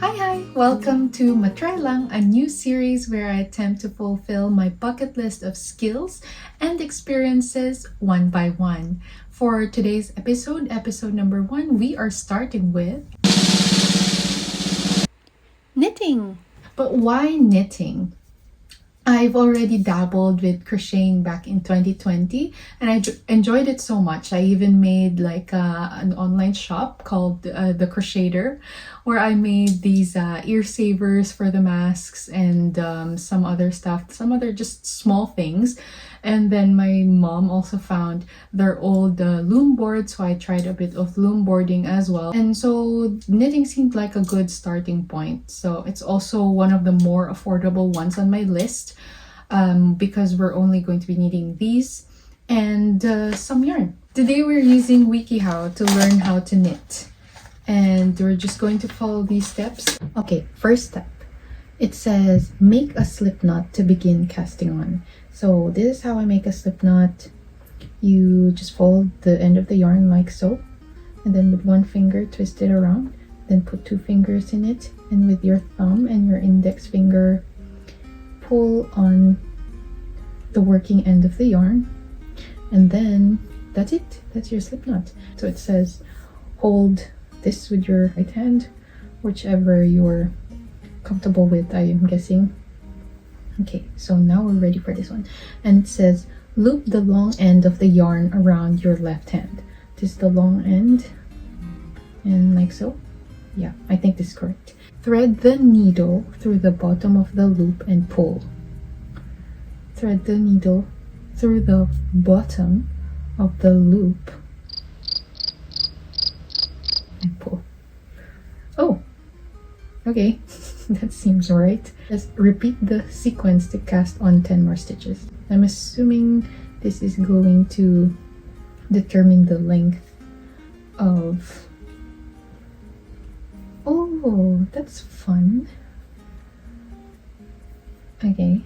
Hi! Welcome to Matry Lang, a new series where I attempt to fulfill my bucket list of skills and experiences one by one. For today's episode number 1, we are starting with knitting. But why knitting? I've already dabbled with crocheting back in 2020 and I enjoyed it so much. I even made like an online shop called The Crocheter, where I made these ear savers for the masks and some other stuff, some other just small things. And then my mom also found their old loom board, so I tried a bit of loom boarding as well. And so knitting seemed like a good starting point. So it's also one of the more affordable ones on my list because we're only going to be needing these and some yarn. Today we're using WikiHow to learn how to knit. And we're just going to follow these steps. Okay, first step. It says make a slip knot to begin casting on. So this is how I make a slip knot. You just fold the end of the yarn like so, and then with one finger twist it around, then put 2 fingers in it, and with your thumb and your index finger pull on the working end of the yarn, and then that's it. That's your slip knot. So it says hold this with your right hand, whichever you're comfortable with, I am guessing. Okay, so now we're ready for this one. And it says loop the long end of the yarn around your left hand. This is the long end, and like so. Yeah, I think this is correct. Thread the needle through the bottom of the loop and pull. Thread the needle through the bottom of the loop and pull. Oh, okay. That seems right. Just repeat the sequence to cast on 10 more stitches. I'm assuming this is going to determine the length of... Oh, that's fun. Okay.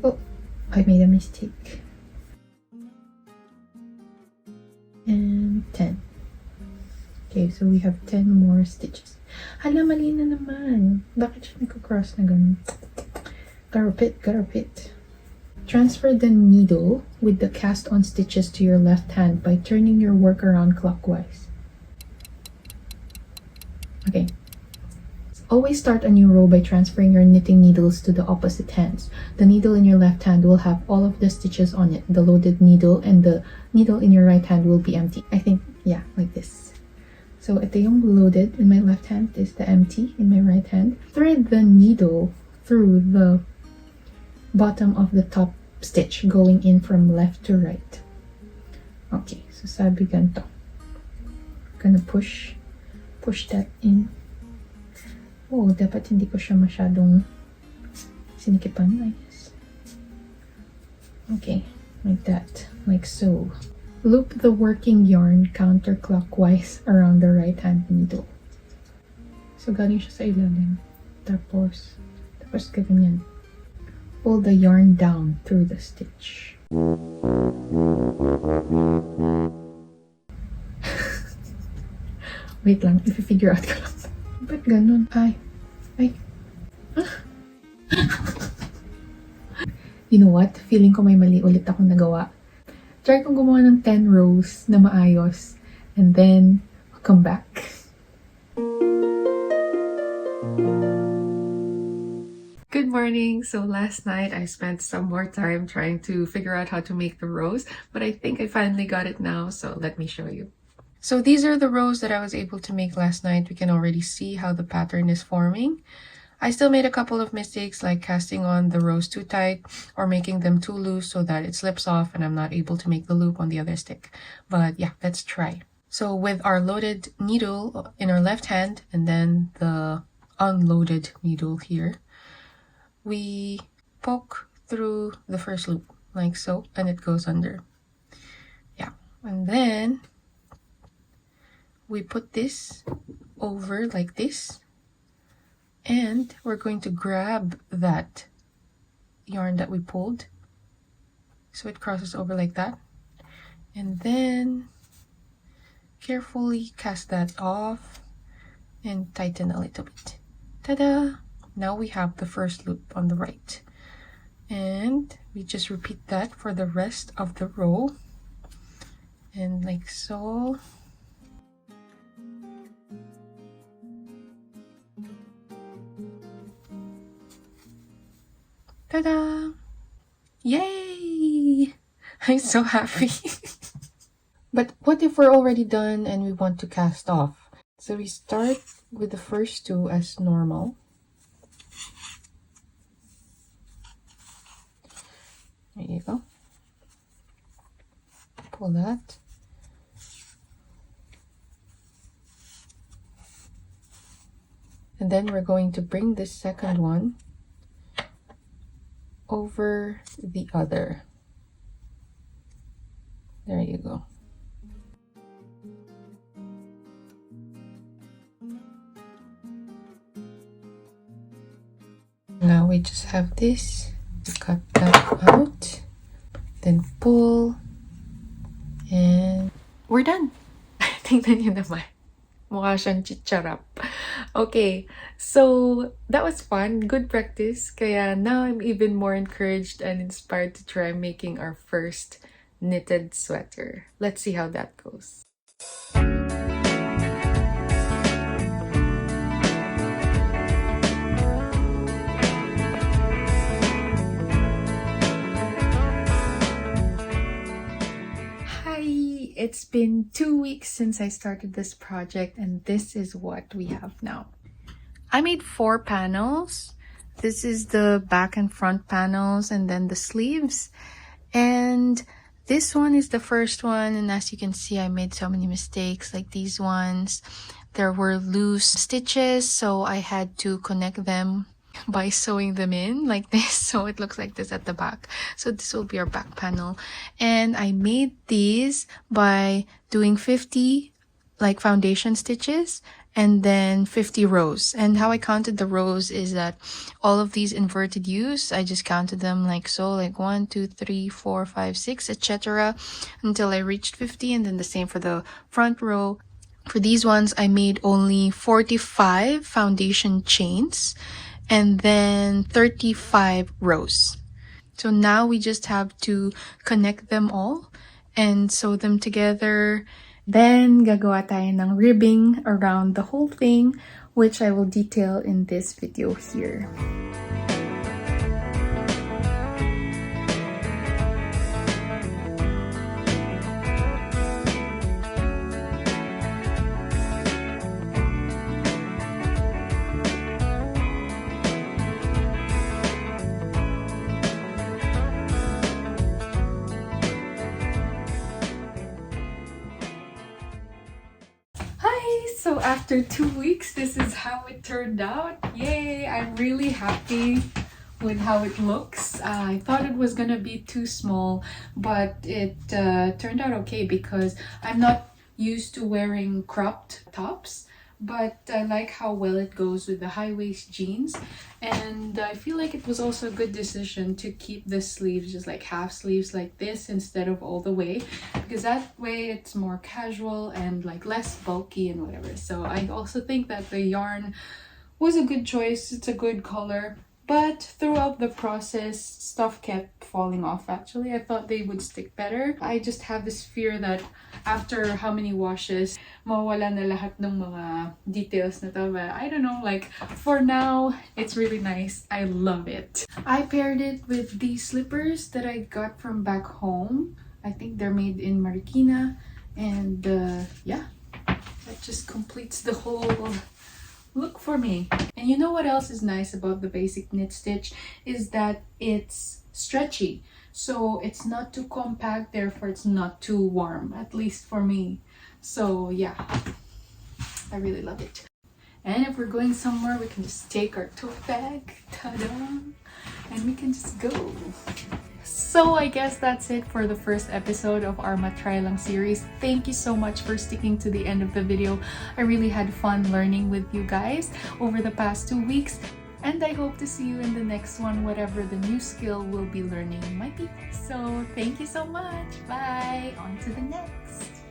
Oh, I made a mistake. And 10. Okay, so we have 10 more stitches. Hala, mali na naman. Bakit siya nagko-cross na ganun? Gotta repeat. Transfer the needle with the cast on stitches to your left hand by turning your work around clockwise. Okay. Always start a new row by transferring your knitting needles to the opposite hands. The needle in your left hand will have all of the stitches on it, the loaded needle, and the needle in your right hand will be empty. I think, yeah, like this. So ito yung loaded in my left hand, is the empty in my right hand. Thread the needle through the bottom of the top stitch, going in from left to right. Okay, so sabi ganito. Gonna push that in. Oh, dapat hindi ko siya masyadong sinikipan, I guess. Okay, like that, like so. Loop the working yarn counterclockwise around the right hand needle. So galing siya sa ilalim. Tapos ganyan. Pull the yarn down through the stitch. Wait lang, i-figure out ko lang. Ba't ganun? Ay. You know what? Feeling ko may mali ulit akong nagawa. Try kong gumawa ng 10 rows na maayos, and then I'll come back. Good morning! So last night I spent some more time trying to figure out how to make the rows, but I think I finally got it now, so let me show you. So these are the rows that I was able to make last night. We can already see how the pattern is forming. I still made a couple of mistakes, like casting on the rows too tight or making them too loose so that it slips off and I'm not able to make the loop on the other stick. But yeah, let's try. So with our loaded needle in our left hand and then the unloaded needle here, we poke through the first loop like so, and it goes under. Yeah, and then we put this over like this. And we're going to grab that yarn that we pulled, so it crosses over like that, and then carefully cast that off and tighten a little bit. Ta-da! Now we have the first loop on the right. And we just repeat that for the rest of the row. And like so. Ta-da! Yay! I'm so happy. But what if we're already done and we want to cast off? So we start with the first two as normal. There you go. Pull that. And then we're going to bring this second one over the other. There you go. Now we just have this. Cut that out. Then pull. And we're done. Tingnan niyo naman. Mukha siyang chicharap. Okay, so that was fun. Good practice. Kaya now I'm even more encouraged and inspired to try making our first knitted sweater. Let's see how that goes. It's been 2 weeks since I started this project, and this is what we have now. I made 4 panels. This is the back and front panels, and then the sleeves. And this one is the first one, and as you can see, I made so many mistakes, like these ones. There were loose stitches, so I had to connect them by sewing them in like this, so it looks like this at the back. So this will be our back panel, and I made these by doing 50 like foundation stitches and then 50 rows. And how I counted the rows is that all of these inverted U's, I just counted them like so, like 1 2 3 4 5 6 etc. until I reached 50, and then the same for the front row. For these ones, I made only 45 foundation chains and then 35 rows. So now we just have to connect them all and sew them together. Then gagawa tayo ng ribbing around the whole thing, which I will detail in this video here. So after 2 weeks, this is how it turned out. Yay! I'm really happy with how it looks. I thought it was gonna be too small, but it turned out okay because I'm not used to wearing cropped tops, but I like how well it goes with the high-waist jeans. And I feel like it was also a good decision to keep the sleeves just like half sleeves like this instead of all the way, because that way it's more casual and like less bulky and whatever. So I also think that the yarn was a good choice. It's a good color. But throughout the process, stuff kept falling off actually. I thought they would stick better. I just have this fear that after how many washes, mawala na lahat ng mga details na to. But I don't know, like for now, it's really nice. I love it. I paired it with these slippers that I got from back home. I think they're made in Marikina. And yeah, that just completes the whole look for me. And you know what else is nice about the basic knit stitch is that it's stretchy, so it's not too compact, therefore it's not too warm, at least for me. So yeah, I really love it. And if we're going somewhere, we can just take our tote bag, ta-da, and we can just go. So I guess that's it for the first episode of our Matry Lang series. Thank you so much for sticking to the end of the video. I really had fun learning with you guys over the past 2 weeks. And I hope to see you in the next one, whatever the new skill we'll be learning might be. So thank you so much. Bye. On to the next.